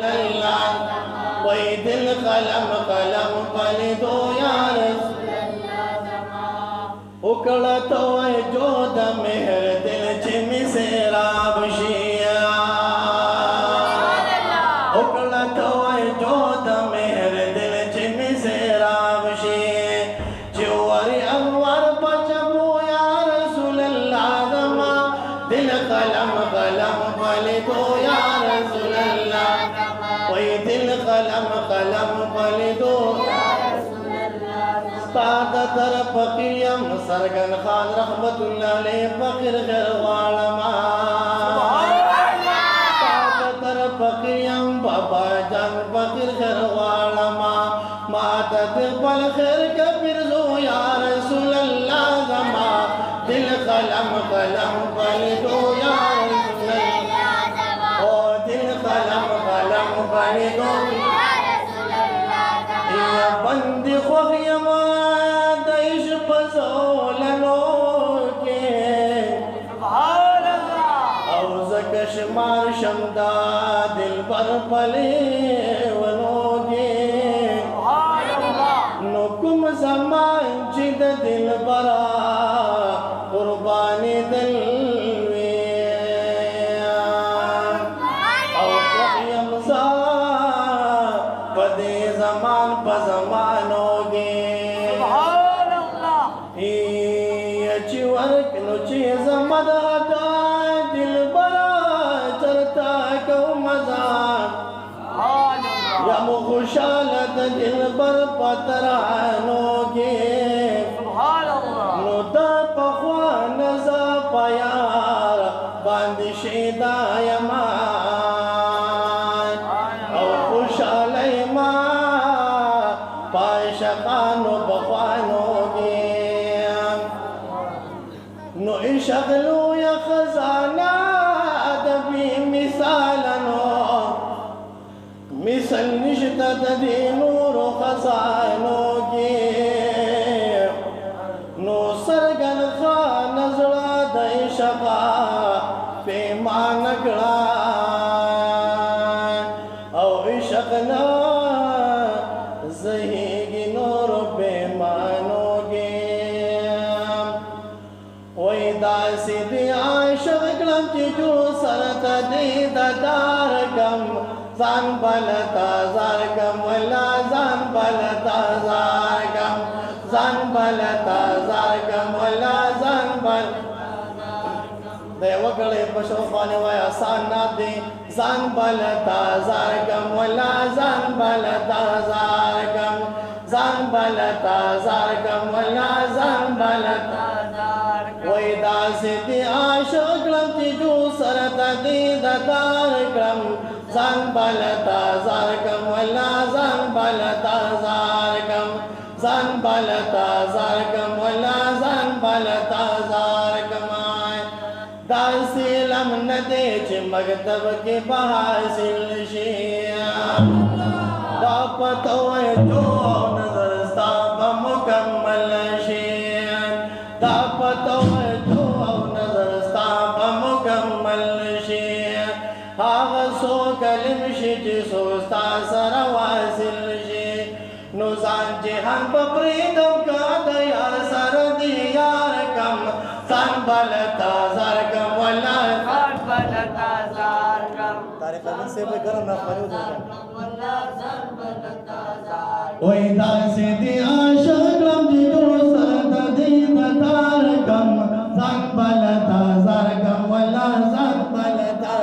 الله وای دل قلم قلم پلیدو یا رسول الله وکړه توای جو د مهر دل چې می سیراب شي وکړه توای جو د مهر دل چې می سیراب شي چې وری انوار پچبو یا رسول الله زما دل قلم قلم پلیدو یا رسول الله وای دل قلم قلم پلیدو استاد طرف قیم سرگن خان رحمت اللہ علیہ فقر غیر غالما استاد طرف قیم بابا جان فقر غیر غالما ماتا دقبل خیر کبیر زو یا رسول اللہ زما دل قلم قلم پلیدو یا رسول اللہ او دل قلم قلم پلیدو یا بندی خوخیم دایش پزولنو کے سبحان اللہ او زکش مار شمدا دل بر پلے ونوگے سبحان اللہ نکم زمان جد دل برا قربانی دل زمان پا زمانو گے سبحان اللہ چی ورک نو چی زمد حدا دل برا چرتا کو مزان یا مخوشالت دل بر پترانو گے سبحان اللہ نو دا پخوان زا پیار باندشی دا یمان او خوشالی ما پاشقانو بخوانو گیم نو اشغلو یا خزانہ ادبی مثالنو مثل نشتا دی نور خزانو گیم نو سرگن خان زڑا دی شقا پیمان گڑا او اشغنا زہیگی نور پیمانو گیم وی داسی دی عاشق کلم چی جو سرط دی دار کم زان بلتا زار کم ولا زان بلتا زار کم زان بلتا زار کم ولا زان بلتا دے وکڑے پشو خوانے وی آسان نا دی زان بلتا زار کم ولا زان بلتا زار کم زان بلتا زار کم ولا زان بلتا وی داسی دی عاشق کلم چی جو سرطا دی دار کلم زان بلتا زار کم ولا زان بلتا زار کم زان بلتا زار کم ولا زان بلتا زار کم داسی لم ندے چی مکتب کی بحاصل شیعہ دا پتوئے جو نظر ستاب مکمل شیعہ دا پتوئے جو نظر ستاب مکمل شیعہ آغا سو کلم شی جی سوستا سر واصل شیعہ نوزان جہان پپریدم کا دیا سر دیار کم زان بلتا زار کم ولا زان بلتا زار کم تاریخ ارمن سے بے گرم نفری ہو جائے وی داسی دی عاشق لم دی جو سرط دی دار کم زان بلتا زار کم ولا زان بلتا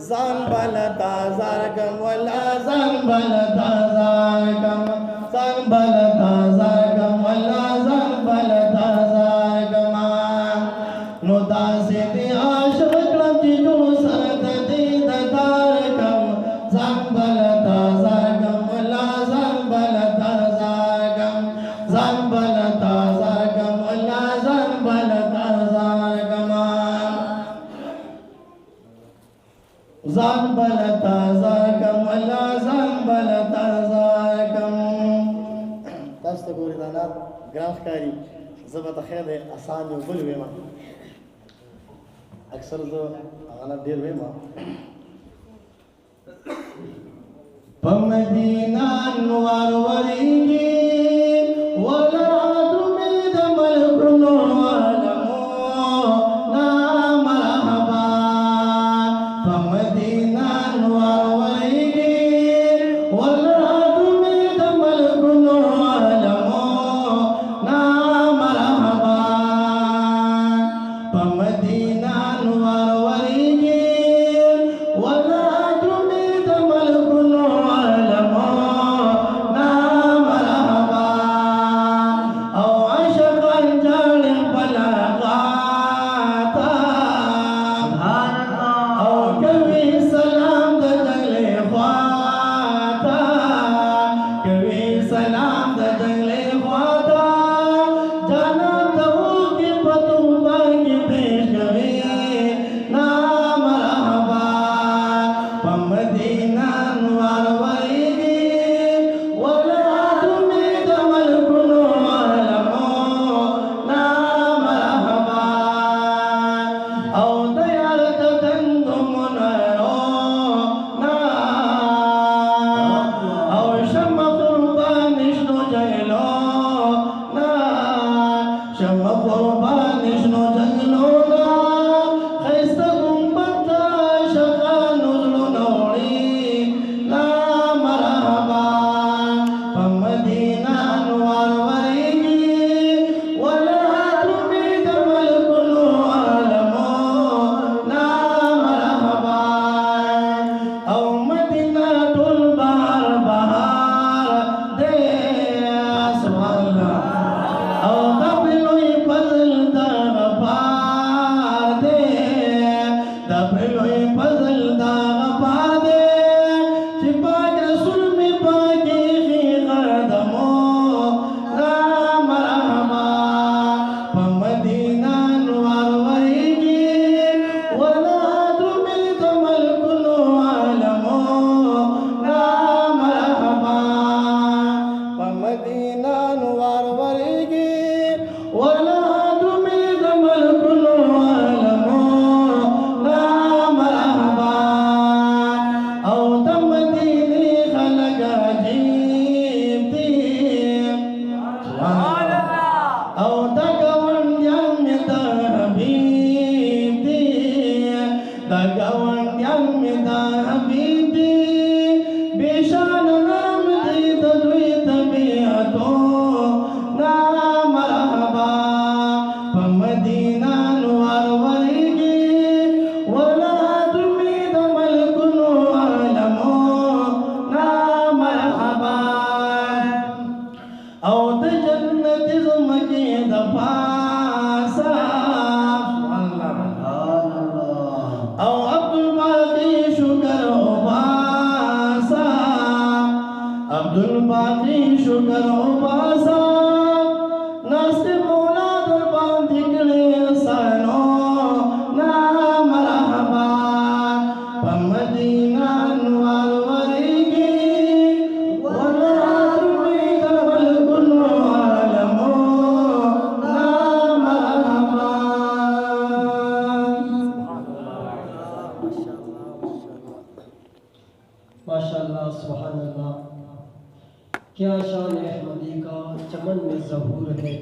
زان بلتا زار کم ولا زان بلتا زار کم زان بلتا زار کم ولا زان بلتا زار کم نو داسی دی عاشق کلم چی جو سرط دی دار کم زان بلتا زار کم ولا زان بلتا زار کم زان بلتا زار کم ولا زان بلتا زار کم زان بلتا زار کم ولا زان بلتا زار کم تاستا گوری دانات گرانخ کاری زبط خیر آسان جو بل ویما اکثر زو اغانا دیر ویما فمدينة أنوار وريجي ولا عدم دمل كنو ولمو نا مرحبا فمدينة أنوار وريجي ولا عدم دمل كنو ولمو نا مرحبا فمدينة أنوار وريجي ولا عدم دمل كنو ولمو نا مرحبا أو عشقا جال بلاغاتا أو كوي سلام دجل خواتا كوي سلام دجل خواتا جانا تو کی پتوبا کی پیشوی نا مرحبا فمدینہ انوار وريجي ولا عدم دمل كنو ولمو نا مرحبا أو ديار تدندم نيرو نا أو شم قربان شنو جيلو نا شم قربان شنو جيلو نا خيستكم بطا شقا نزل نوري لا مرحبا فمدينة أنوار وريجي ولا عدم دمل كنو ولمو لا مرحبا أو مدينة البحر بحار دي سبحان الله أو دبلوي فضل دغفار دي دبلوي فضل دغفار دي شباك رسول می باقی خی قدمو لا مرحبا فمدینہ انوار وريجي ولا عدم دمل كنو ولمو لا مرحبا فمدینہ انوار وريجي ولا عدم دمل كنو ولمو لا مرحبا أو دمديني خلق عجيب ديم أو دقون يم حبيب ديم دقون يم حبيب ديم بشان نام دي تدوي طبيعتو نا مرحبا فمدينة أنوار وريجي ولا عدم دمل كنو ولمو نا مرحبا أو تجنة زمكي دفاسا أو عبد الباقي شكر أباسا عبد الباقي شكر أباسا ناصر مولا دربان دکڑے سانو نا مرحبا فمدینہ انوار وريجي ولا عدم دمل كنو ولمو نا مرحبا माशाअल्लाह सुभान अल्लाह क्या शान अहमदी का चमन में ज़हूर है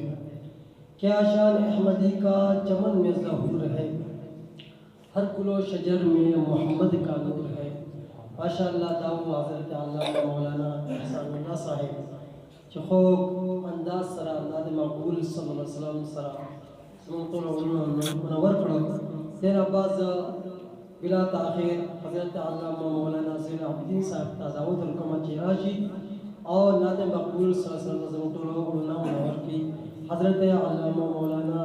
क्या शान अहमदी का चमन में ज़हूर है हर कुलो शजर में मोहम्मद का नूर है माशाअल्लाह दाऊ हज़रत अल्लामा मौलाना एहसानुल्लाह साहिब चखोक अंदाज सरा अंदाज मकबूल सल्लल्लाहु अलैहि वसल्लम सरा सुनतुल मुनव्वर करो तेरा बाज बिला ताखिर हज़रत अल्लामा मौलाना ज़ैनुल आबिदीन साहब ताज़ावुद अलकमा चिराजी और नाते मकबूल सल्लल्लाहु अलैहि वसल्लम मुनव्वर की हज़रत अल्लामा मौलाना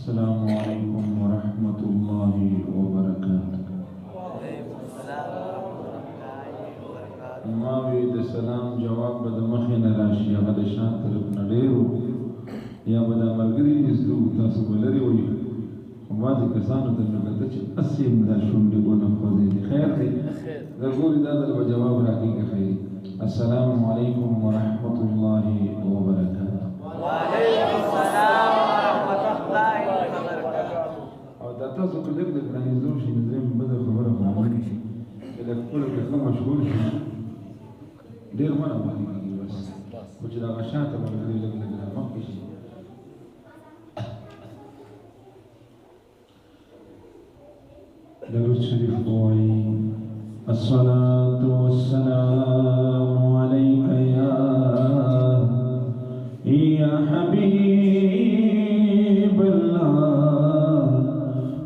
السلام عليكم ورحمة الله وبركاته. ما وی د سلام جواب به د مخې نه راشي، هغه د شان طرف نه ډېر یا به دا ملګري نږدې وو، تاسو به لرې وئ. خو بعضې کسانو ته مې کتل چې هسې هم دا شونډې ونه خوځېدې. خیر دی، زه ګورې دا ځل به جواب راکړي که خیر. السلام علیکم ورحمة الله وبرکاته. وعلیکم السلام ورحمة الله وبرکاته. او دا تاسو که لږ د پرانیزدو شي نو درېیم بده خبره خو مخکې شي چې لږ خپله کې ښه مشغول شي، ډېر ونه مخکې کېږي بس، خو چې د هغه شاته ملګري لږ لږ مخکې شي. درود شریف ووایي. الصلاة والسلام عليك يا حبيب الله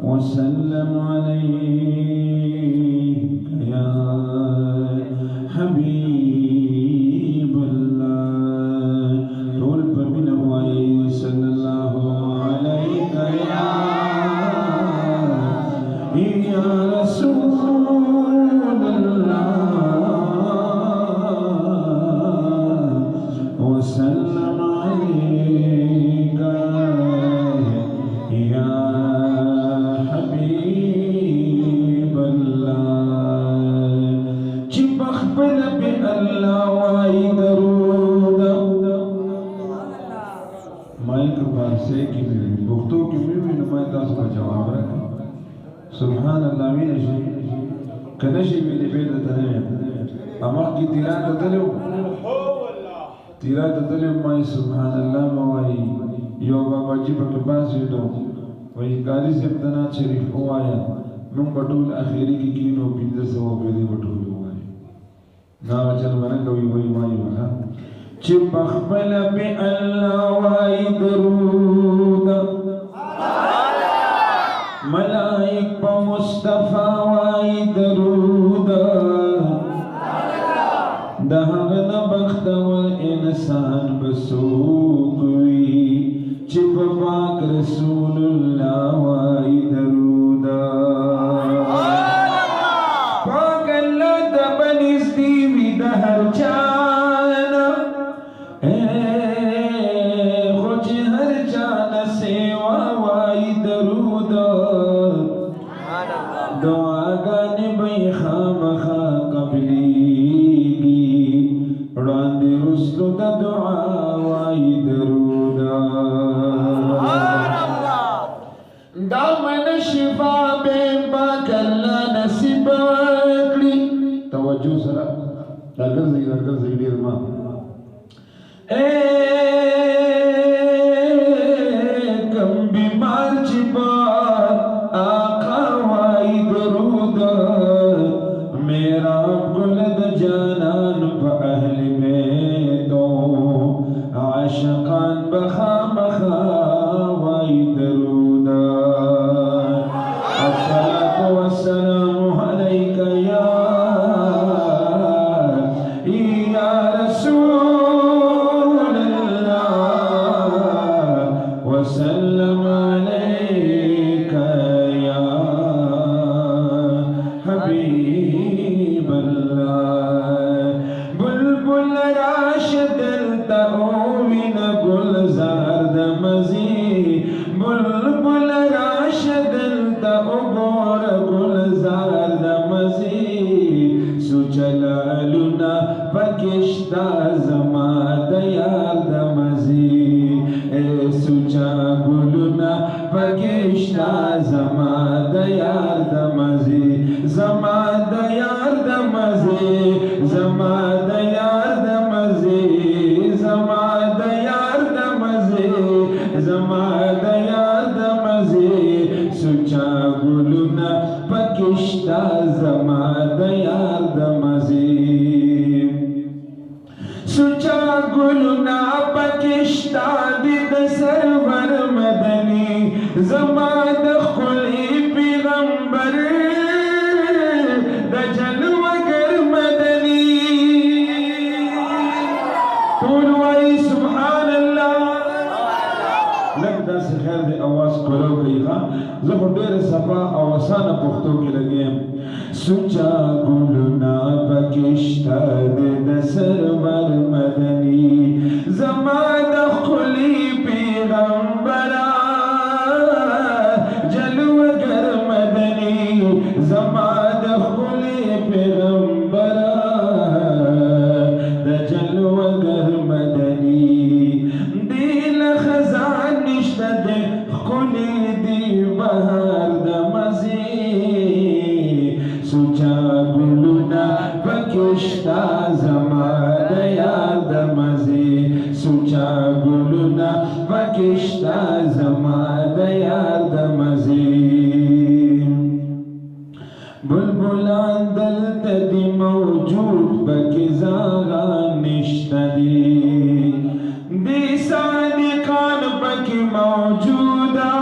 وسلم عليك يا حبيب الله. طول من وعي صلى الله عليك يا رسول وسلم عليك يا حبيب الله. چې بخبل بالله وای درود مایک فارسی کې پښتو کې مې نو ما تاسو ته جواب راکړم. سبحان الله ویل شي کنه شي ویلې به د تنه امر کی تیرات تلو تیرات تلو ما سبحان الله ما وای یو بابا جی په پاس ویلو وای قاری سے ابتنا شریف وایا نو بټول اخیری کی کینو 1500 به بټول وای نا چل باندې کوي وای وای وها چې بخبل به الله وای درود ملائک پا مصطفیٰ وائی درود دہغن بختور انسان بسوکوی چپ پاک رسول اللہ وائی درود پاک اللہ دبنیز دیوی دہر چانا خوچ ہر چانا سیوا وائی درود دعاگانی بی خامخا قبلیگی راندی رسلو دا دعا وائی درودا دامن شفا بے پاک اللہ نصیب کری. توجہ سرا رکر زی دیر ما کم بیمار چپا آقا وائی درود میرا گلد جانان پا اہل میں تو عاشقان بخام وائی درود. الصلاة والسلام عليك يا رسول الله وسلم عليك يا حبيب الله. بلبل راشد التأوين گلزار دمزی بلبل راشد التأوبور گلزار دمزی سوچلالونا پکشتا زما دیار دمزی سوچا گلونا پکشتا زما دیار دمزی زما دیار دمزی زما دیار دمزی زما دیار دمزی زما دیار دمزی سوچا گلونا پکشتا زما دیار دمزی سوچا گلونا پکشتا دید سرور مدنی زما دخلی پیغمبر دجل وگر مدنی طول وائی سبحان اللہ لګدا سه خیر دې आवाज کولو کوي ها زه په ډېر صفا او اسانه پښتو کې لګیم سوچا ګلنا پکشتا د سرور مدني زمان خلی پیغمبرا جلوگر مدني زمان خلی پیغمبرا د جلوگر مدني دل خزان نشته د خلی دی بهار د مزي سوچا ګلنا پکشتا زمان یار د مزي سوچا ګلنا پکشتا زمان یار د مزي بلبلان دلته دی موجود پکې زاغا نشته دی دی صادقان پکې موجودا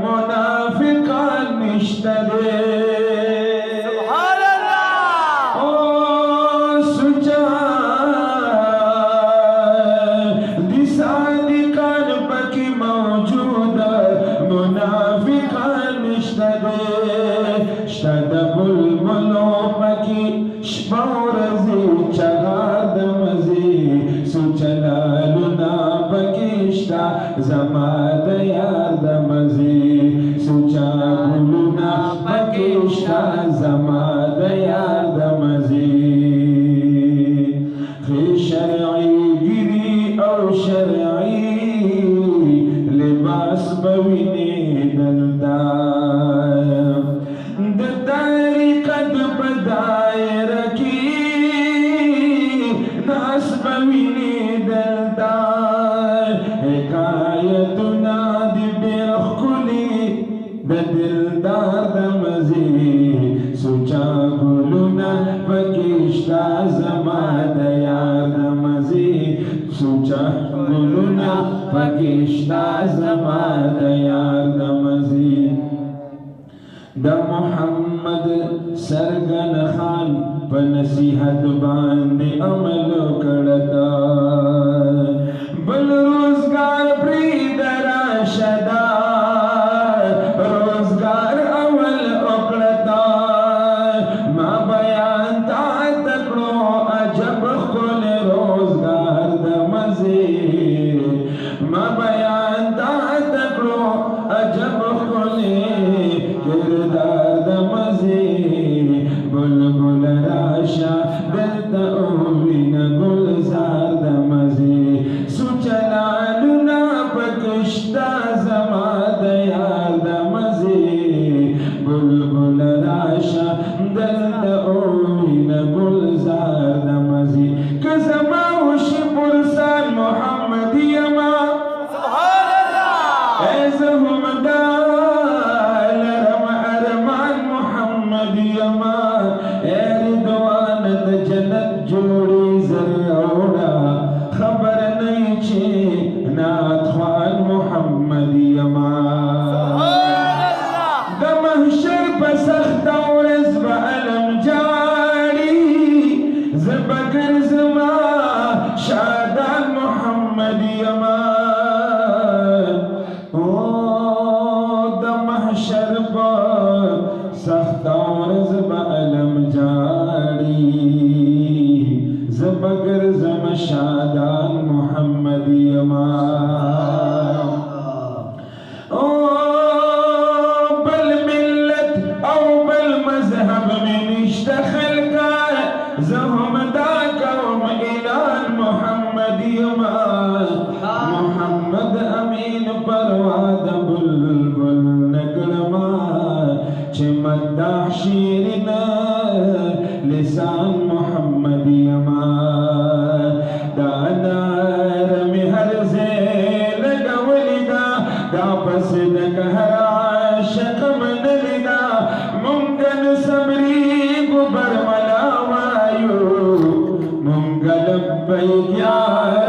منافقان نشته دی سبحان الله او سوچا دی صادقان پکې موجودا منافقان نشته دی شد بلبلو پکی شپورزی چغار دمزی سوچلالونا پکیشتا زمان دیار دمزی سوچلالونا پکیشتا زمان دیار دمزی خی شرعی گیری او شرعی لباس بوینی دلتا دلدار دمزی سوچا گلونا پکشتا زمان دیار دمزی سوچا گلونا پکشتا زمان دیار دمزی دا محمد سرگن خان پا نصیحت باندې عمل کړتا بل روزگار پری درا شدا روزگار اول اقلتا ما بیان تا تکڑو عجب خل روزگار دمزی ما بیان تا تکڑو عجب خل کردار دمزی بلبل راشا دلتا اوین گلزار دمزی سوچلالونا پکشتا زمان دیار دمزی بلبل راشا دلتا اوین گلزار دمزی کزماوشی پرسان محمدی اما سبحان الله ایزهم دالرم ارمان محمدی اما ایردوان د جنت جوڑی زروڑا خبر نہیں چی نات خوان محمدی اما د محشر پسخت ورز با علم جاری زبگر زما شادان محمدی اما د محشر پسخت ورز با علم جاری زبگر زم شادان محمدی اما بل ملت او بل مذهب من اشتخل کا زهم دا قوم اعلان محمدی اما محمد امین پرواد بلبل نکلما چمدح شیرنا لسان محمدی اما دانا رمی ہر زیل گولیدا دا پس دکہر عاشق من لدا منگل صبری گبر ملاوائیو منگل لبیک یا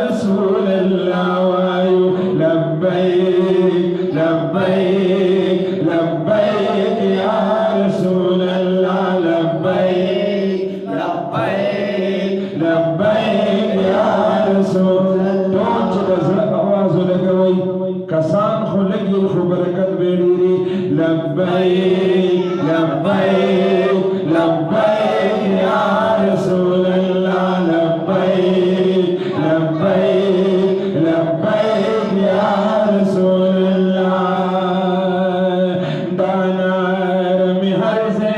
رسول اللہ وائیو لبیک لبیک لبیک یا رسول اللہ لبیک لبیک لبیک یا رسول اللہ تو چکا آواز لگا वही कसान खो लगी खो बरकत बेड़ी लब्बैक लब्बैक लब्बैक या रसूल अल्लाह लब्बैक लब्बैक लब्बैक या रसूल अल्लाह दानार में हर से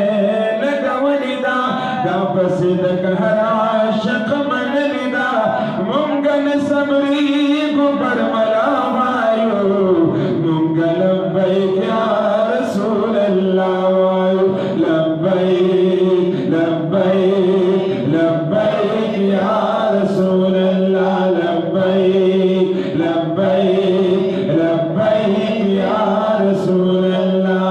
लगवलिदा दा पसद कहर आशिक मन लिदा मुंगन सबरी गुबर मलावायो मुंगल लब्बैक या रसूल अल्लाह लब्बैक लब्बैक लब्बैक या रसूल अल्लाह लब्बैक लब्बैक लब्बैक या रसूल अल्लाह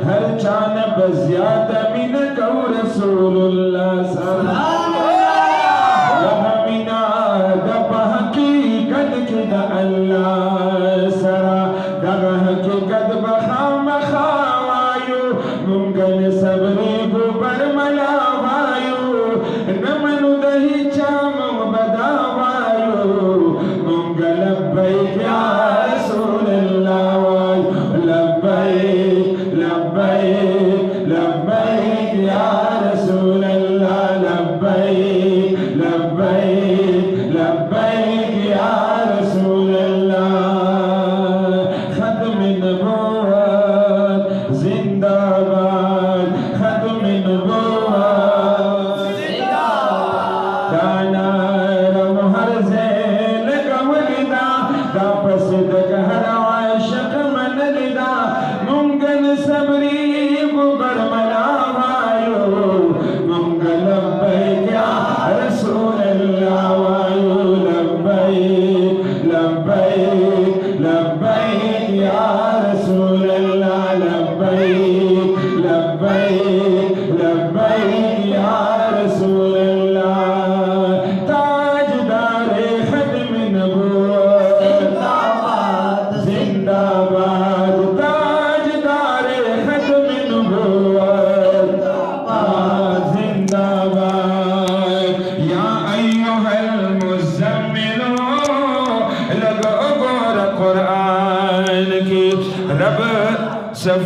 हर चान बज़ियात मिन कौ रसूलुल्लाह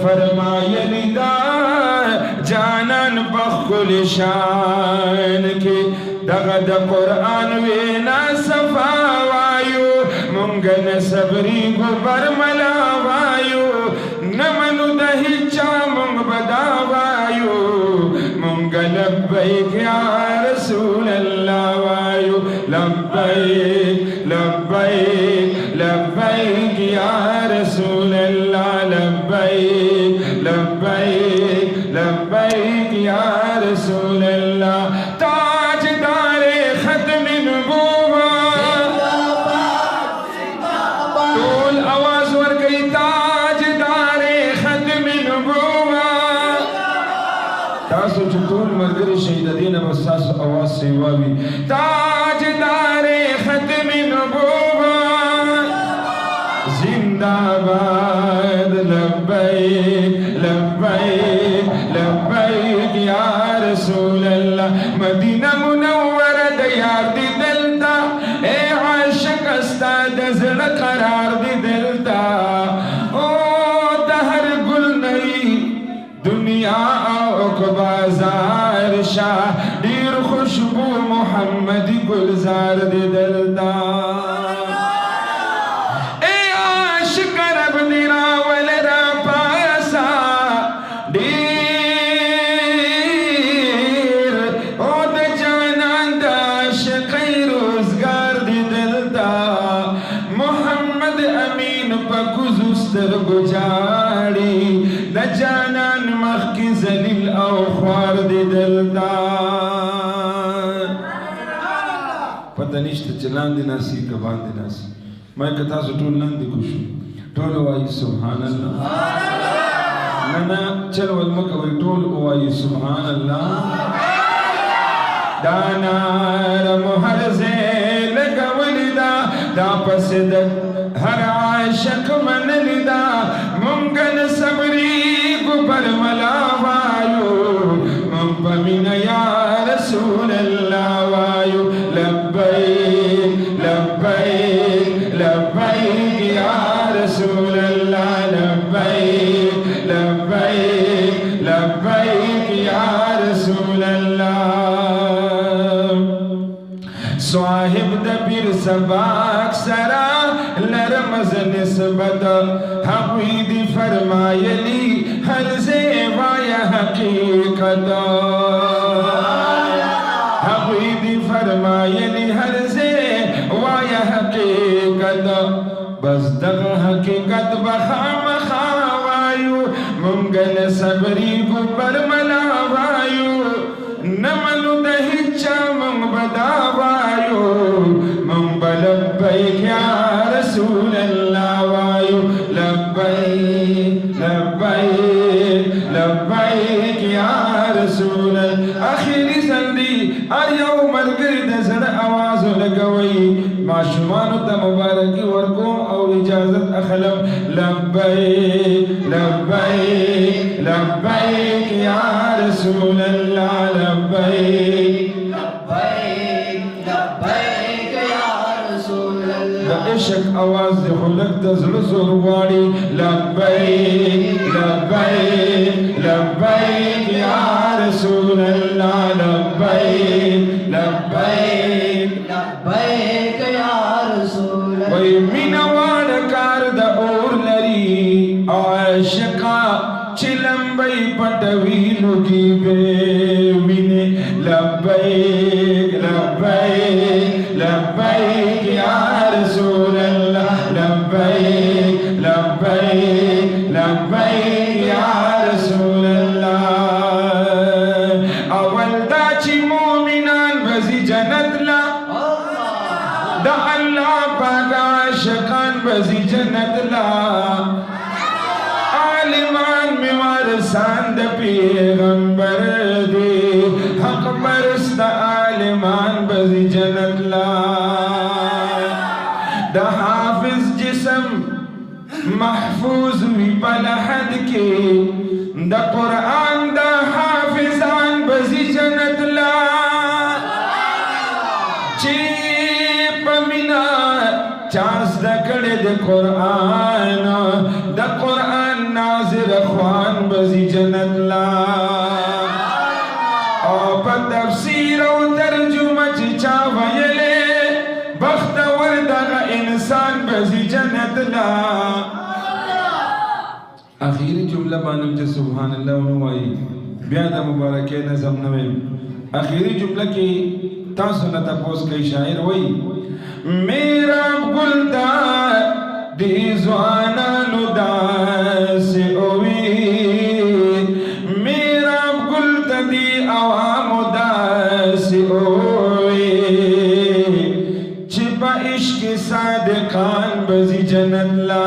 फरमायलिदा जानन बखुल शान के दगद कुरान वे ना सफावायु मुंगन सबरी गुबर मलावायु नमनु दही चामुंग बदावायु मुंग लब्बैक या रसूल अल्लाह वायु लब्बैक लब्बैक लब्बैक या रसूल अल्लाह लब्बैक लब्बैक लब्बैक या रसूल अल्लाह ताजदारे खत्म नबूवत टोल आवाज वर गई ताजदारे खत्म नबूवत तासु टोल मरगरी शहीद दीन बसास आवाज सेवा भी ताजदारे खत्म नबूवत जिंदाबाद लब्बैक लब्बैक लब्बैक या रसूल अल्लाह मदीना मुनव्वर दयार दी दिलता ए आशिक अस्ताद ज़िल करार दी दिलता ओ दहर गुल नई दुनिया औक बाजार शाह दीर खुशबू मोहम्मद गुलजार दी दिलता गुजारी न जानन मख की जलील औ ख्वार दे दिलदा पता निश्त चलान देना सी कबान देना सी मैं कथा से टोल नंद खुशू टोल वाई सुभान अल्लाह नना चल वल मकवे टोल वाई सुभान अल्लाह दानार मुहर से लगवलिदा दा पसद हर आशिक मन लिदा मुमकन सबरी गुबर मलावायु मुंपमिन या रसूल अल्लाह वायु लब्बैक लब्बैक लब्बैक लब्बैक या रसूल अल्लाह लब्बैक लब्बैक लब्बैक या रसूल अल्लाह स्वाहिब दबीर सबाक सरा नरमज निस्बत हमीदी फरमायली हर ज़ेबाय हकीकत हमीदी फरमायली हर ज़ेबाय हकीकत बस दग हकीकत बखाम खावायु मुंगल सबरी गुबर मलावायु नमनु दहिचा मंग बदावायु मंग लब्बैक या रसूल अल्लाह वायु लब्बैक लब्बैक लब्बैक या रसूल आखिरी संदी आयो मरगरी दसर आवाज लगवई माशुमानु त मुबारकी वर्को और इजाजत अखलम लब्बैक लब्बैक लब्बैक या रसूल अल्लाह लब्बैक लब्बैक लब्बैक या रसूल अल्लाह इश्क आवाज दे खुलक दजल जोर वाड़ी लब्बैक लब्बैक लब्बैक या रसूल अल्लाह लब्बैक लब्बैक लब्बैक या रसूल वही मीनवाड़ कार द और लरी आशिका चिलंबई पटवी लुगी बेविने लब्बैक लब्बैक लब्बैक या रसूल अल्लाह लब्बैक लब्बैक लब्बैक या रसूल अल्लाह अवल दाची मोमिनान बजी जन्नत ला दा अल्लाह पाक आशिकान बजी जन्नत ला आलिमान मिवारसान द पैगंबर दे हक परस्त आलिमान बजी जन्नत ला द हाफिज जिस्म महफूज वी पलहद के द कुरान द हाफिजान बजी जन्नत ला पमिना चांस द कड़े द कुरान नाजिर ख्वान बजी जन्नत ला और पर तफसीर और तर्जुमा चिचा वयले बख्तवर दगा इंसान बजी जन्नत ला आखिरी जुमला बानम जे सुभान अल्लाह उनवाई ब्यादा मुबारक नज़म नवे आखिरी जुमला की तासु न तपोस कई शायर वही मेरा गुलदा दीज़वाना नुदास ओवी मेरा गुलदा दी आवाम उदास ओवी छिपा इश्क सादिकान बजी जन्नत ला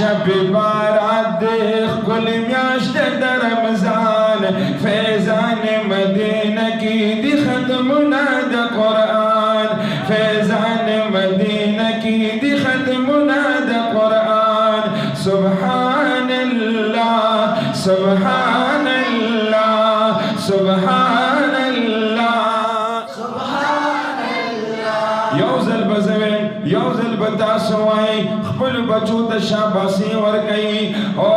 शब बारात देख कुल म्याश्त दर रमजान फैजान मदीना की दी खत्मुना द कुरान फैजान मदीना की दी खत्मुना द कुरान सुभान अल्लाह सुभान अल्लाह सुभान अल्लाह सुभान अल्लाह यौजल बज़वेन यौजल बता सवाई खपल बचू त शाबाशी वर गई ओ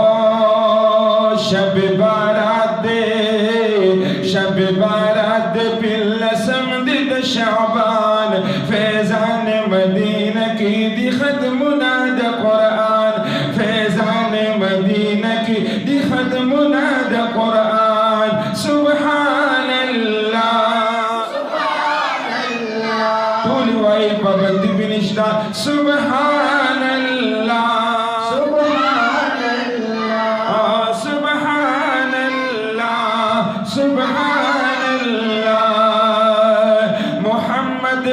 शब बारात दे पिल समद शाबान फैजान मदीना की दी खत्मुना द कुरान फैजान मदीना की दी खत्मुना द कुरान सुभान अल्लाह सुभान अल्लाह तोली वाई पाबंदी बिनिश्ता सुभान अल्लाह सुभान अल्लाह सुभान अल्लाह सुभान अल्लाह मोहम्मद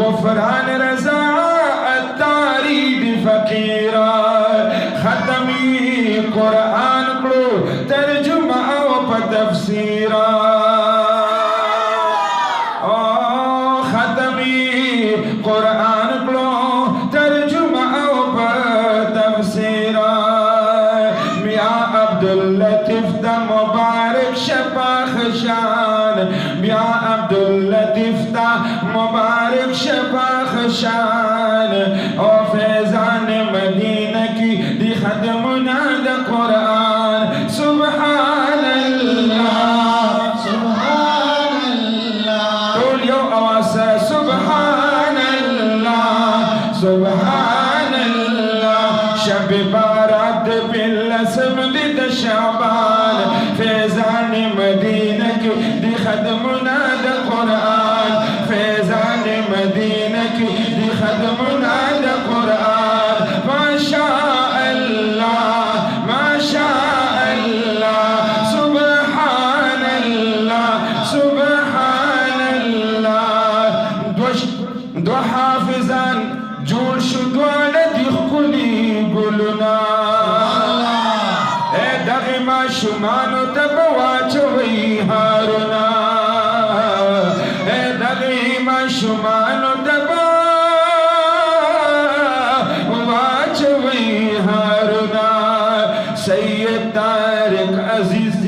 गुफरान रज़ा अत्तारीद फकीरा खत्मी कुरान को तर्जुमा अब्दुल्लतीफ दा मुबारक शफाखशान बिया अब्दुल्लतीफ दा मुबारक शफाखशान ओ फैजान मदीना की दी खदमुना दा कुरान सुभान अल्लाह सुभान अल्लाह तोल यो आवाज़ सुभान अल्लाह सुभान अल्लाह शब बारात बिलसम दिद शाबान फैजान मदीना की दी खदमुना दा कुरान फैजान मदीना की दी खदमुना दा कुरान माशा अल्लाह सुभान अल्लाह सुभान अल्लाह दो हाफिजान जोड़ शुद्वान दिखुली गुलना ए दगे माशुमानो तब वाचवई हारुना ए दगे माशुमानो तब वाचवई हारुना सैयद तारिक अजीज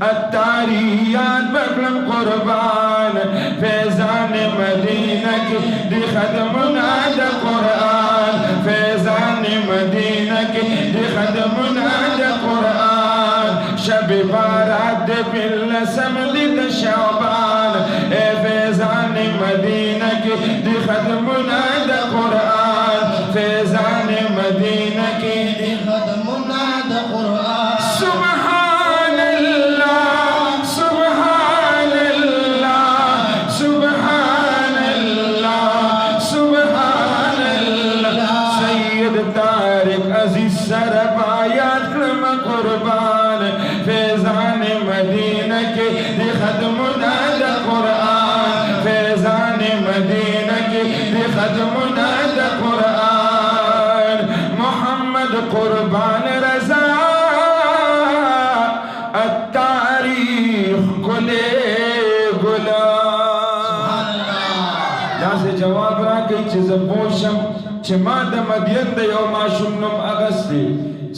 अत्तारियात बकलम कुर्बान फैजान मदीना की दी खदमुना दा कुरान फैजान मदीना की दी खदमुना दा कुरान शब बारात बिलसम दिद शाबान ए फैजान मदीना की दी खदमुना दा कुरान फैजान मदीना की दी खदमुना दा कुरान सुभान अल्लाह सुभान अल्लाह सुभान अल्लाह सुभान अल्लाह सैयद तारिक अजीज सरबायात क्लम कुर्बान फैजान मदीना के दी खदमुना दा कुरान फैजान मदीना के दी खदमुना दा कुरान मोहम्मद कुर्बान रजा तारीख गुले गुलाम यहाँ से जवाब रहा कि चीज़ बोशम चमा द मदियन द यो माशुम नम अगस्ती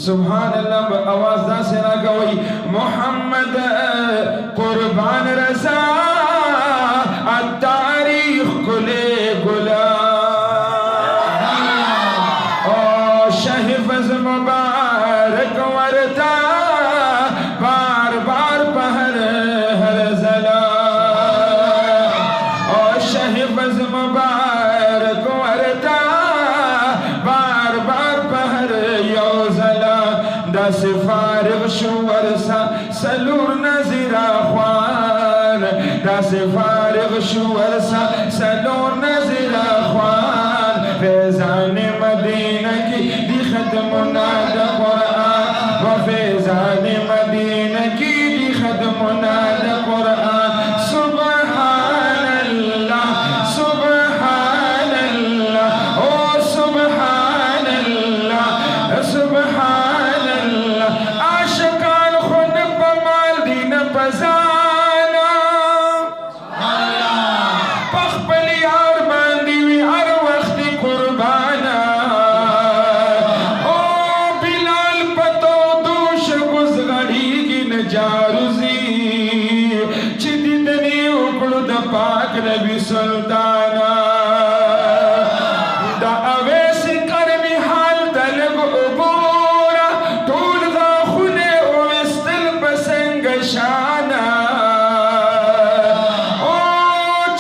सुभान अल्लाह आवाज़ दा से ना गई मोहम्मद कुर्बान रज़ा तारीख गुले गुलाम ओ शहीफ़ मुबारक वरता बार बार पहर हर जला और शहीफ़ मुबारक वरता बार बार पहर यो जला दस फारिग शुवर सा सलूर नज़ीरा ख्वान दस फारिग शुवर सा सलूर नज़ीरा ख्वान फैजान मदीना की दी खदमुना दा कुरान व फैजान मदीना की दी खदमुना दा कुरान सुभान अल्लाह सुभान अल्लाह ओ सुभान अल्लाह सुभान अल्लाह आशिकान खुद पमाल दीन पजाना पखपली और बांधी हुई हर वक्त कुर्बाना ओ बिलाल पतो दोष गुजगड़ी गिन जारुजी चिदितनी उकड़ू द पाक नबी सुल्ताना दा अवैसी करनी हाल तलब उबूरा तूल दा खुने उमिस्तल पसंग शाना ओ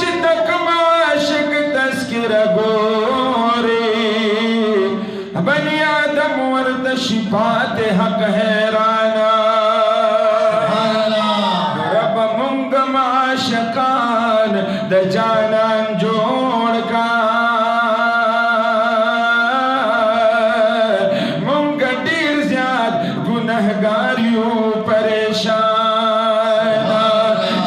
चितक माशिक तस्किर गोरे बनी आदम वर्द शिफात हक हैराना रब मुंग माशकान द जानन जोड़ का मुंग दीर ज्याद गुनहगारियों परेशान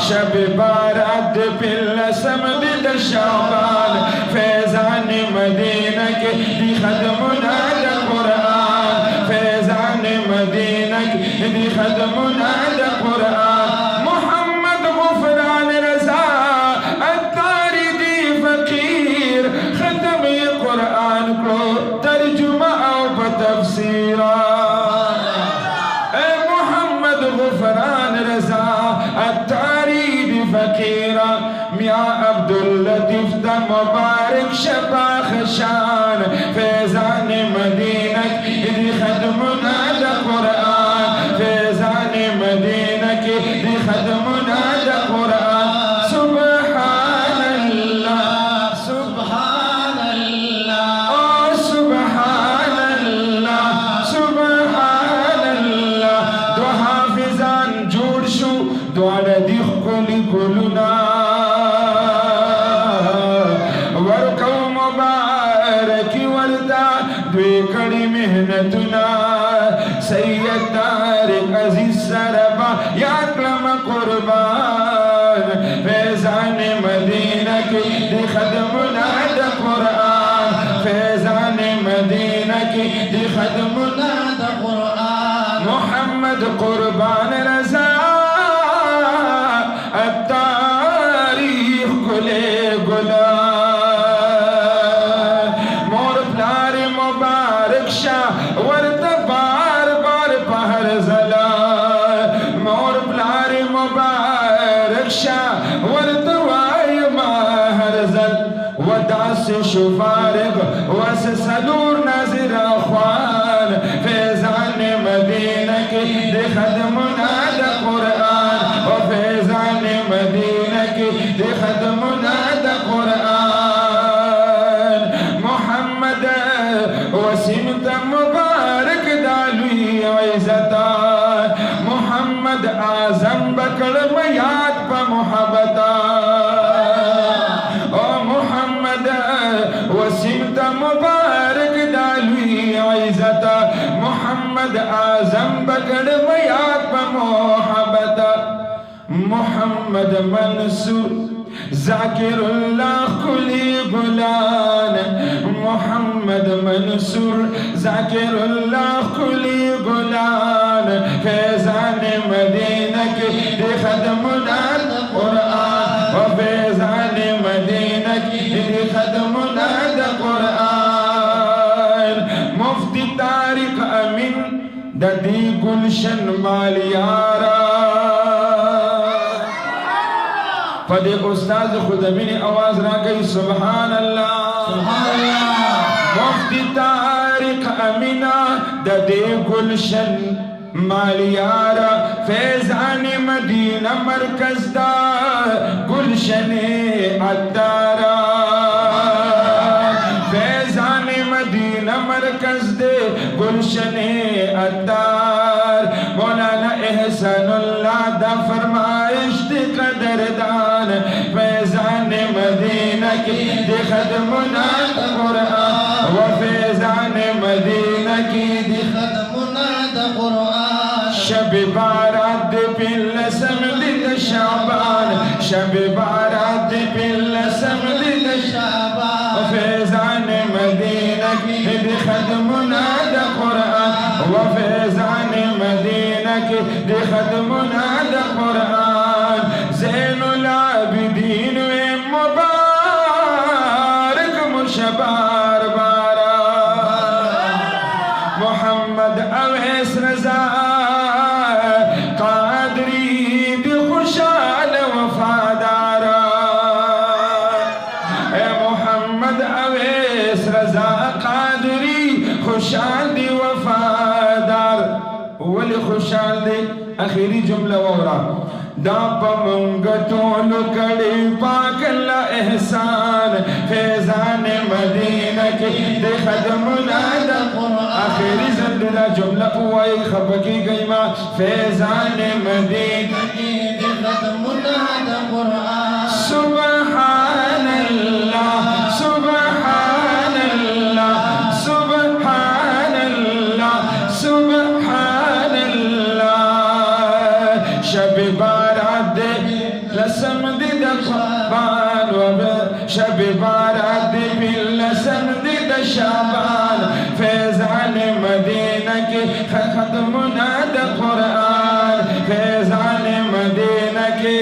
शब बारात बिलसम दिद शाबान फैजान मदीना के दी खदमुना दा कुरान फैजान मदीना के दी खदमुना दा कुरान मोहम्मद गुफरान रज़ा अत्तारी दी फकीर खत्म कुरान को तर्जुमा और तफसीरा ए मोहम्मद फकीरा मियाँ अब्दुल्लतीफ दा मुबारक शबा खशान फैजान मदीना की खदमुना दा कुरान फैजान मदीना की खदमुना दा कुरान सुबहान अल्लाह सुभान अल्लाह ओ सुबहान अल्लाह सुबहान अल्लाह दो हाफिजान जोड़ शो द्वार दिख कुली कुलुना वरकौ मुबारकी वर्दा द्वे कड़ी मेहनतुना सैयद तारिक अजीज सरबा याद क्लम कुर्बान फैजान मदीना की दी खदमुना दा कुरान फैजान मदीना की दी खदमुना दा कुरान मोहम्मद कुर्बान रजा तारीख गुले गुला मोर प्यारे मुबारक शाह वर्त बार बार पहर जला मोर प्यारे मुबारक शाह वर्त वाय माहर जल वदास शुफारग वस सलूर नजर ख्वान फैजान मदीना के दे खदमुना दा कुरान ओ फैजान मदीना के दे खदमुना दा कुरान मोहम्मद वसीमत मुबारक दालुई इज़्ज़ता मोहम्मद आजम बकड़ मयाद प मोहब्बता ओ मोहम्मद वसीमत मुबारक दालुई इज़्ज़ता मोहम्मद आजम बकड़ मयाद प मोहब्बता मोहम्मद मंसूर जाकिरुल्लाह कुली गुलान मोहम्मद मंसूर जाकिरुल्लाह कुली गुलान फैजान मदीना की दे खदमुना दा कुरान व फैजान मदीना की दे खदमुना दा कुरान मुफ्ती तारिक अमीन ददी गुलशन मालियारा फदे उस्ताद खुद अमीन आवाज ना गई सुभान अल्लाह मुफ्ती तारिक अमीना ददे गुलशन मालियारा फैजान मदीना मरकज दा गुलशन अतारा फैजान मदीना मरकज दे गुलशन अतार मौलाना एहसानुल्लाह दा फरमाइश दे कदरदान फैजान मदीना की दे खदमुना दा कुरान व फैजान मदीना की दे खदमुना दा कुरान शब बारात पिल समदिद शाबान शब बारात पिल समदिद शाबान फैजान मदीना की दे खदमुना दा कुरान व फैजान मदीना की दे खदमुना दा कुरान ज़ैनुल आबिदीन वे मुबारक मुशबार बारा मोहम्मद अवैस रजा कादरी दी खुशाल वफादारा ए मोहम्मद अवैस रजा कादरी खुशाल दी वफादार वली खुशाल दी आखिरी जुमला वरा दाप मंगतों कड़ी पाक ला एहसान फैजान मदीना के दे खदमुना दा कुरान आखिरी ज़िंदा जुमला हुई खबकी गई माँ फैजान मदीना के दे खदमुना दा कुरान सुबहान अल्लाह सुबहान अल्लाह सुबहान अल्लाह सुबहान अल्लाह शब बारात लसम दिद शाबान व शब बारात लसम दिद शाबान फैजान मदीना के खदमुना दा कुरान फैजान मदीना के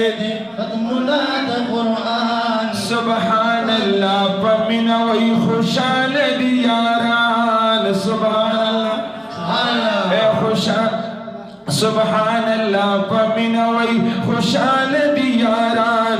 खदमुना दा कुरान सुबहान अल्लाह पमिना वही खुशाल दियारान सुबहान अल्लाह ए खुशाल सुबहान अल्लाह पमिना वही खुशाल दियारान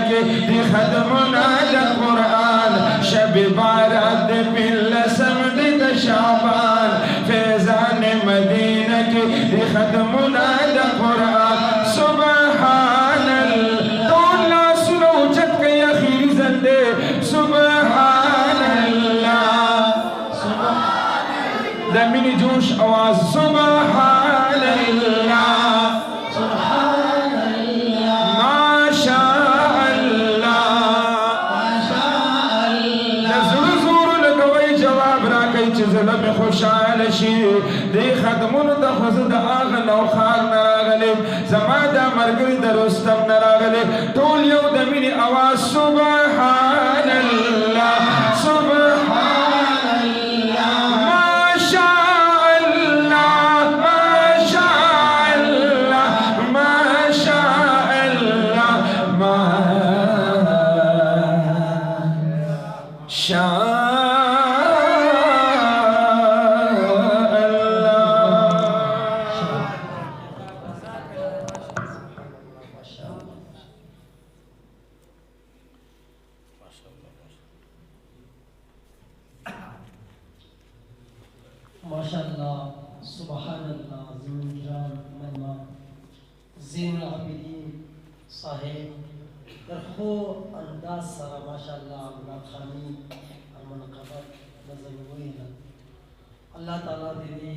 के दी खदमुना द कुरान शब बारात बिल समद शाबान फैजान मदीना के दी खदमुना द कुरान सुभान अल्लाह तो ना सुनो उचत के आखिरी ज़ंदे सुभान अल्लाह दमिनी जोश आवाज सुभान अल्लाह में खुशाल शी दे खदमुन द खुद आग नौखार नरागले जमादा मरगरी द रुस्तम नरागले टोल यौ द मिनी आवाज सुभान अल्लाह सुभान अल्लाह माशा अल्लाह माशा अल्लाह माशा अल्लाह माशा माशाअल्लाह सुबहानल्लाह ज़मीन मन्ना ज़ैनुल आबिदीन साहेब दरखो अंदाज सारा माशाअल्लाह मुनाखानी और मनक़बत नज़र हुई है अल्लाह ताला दे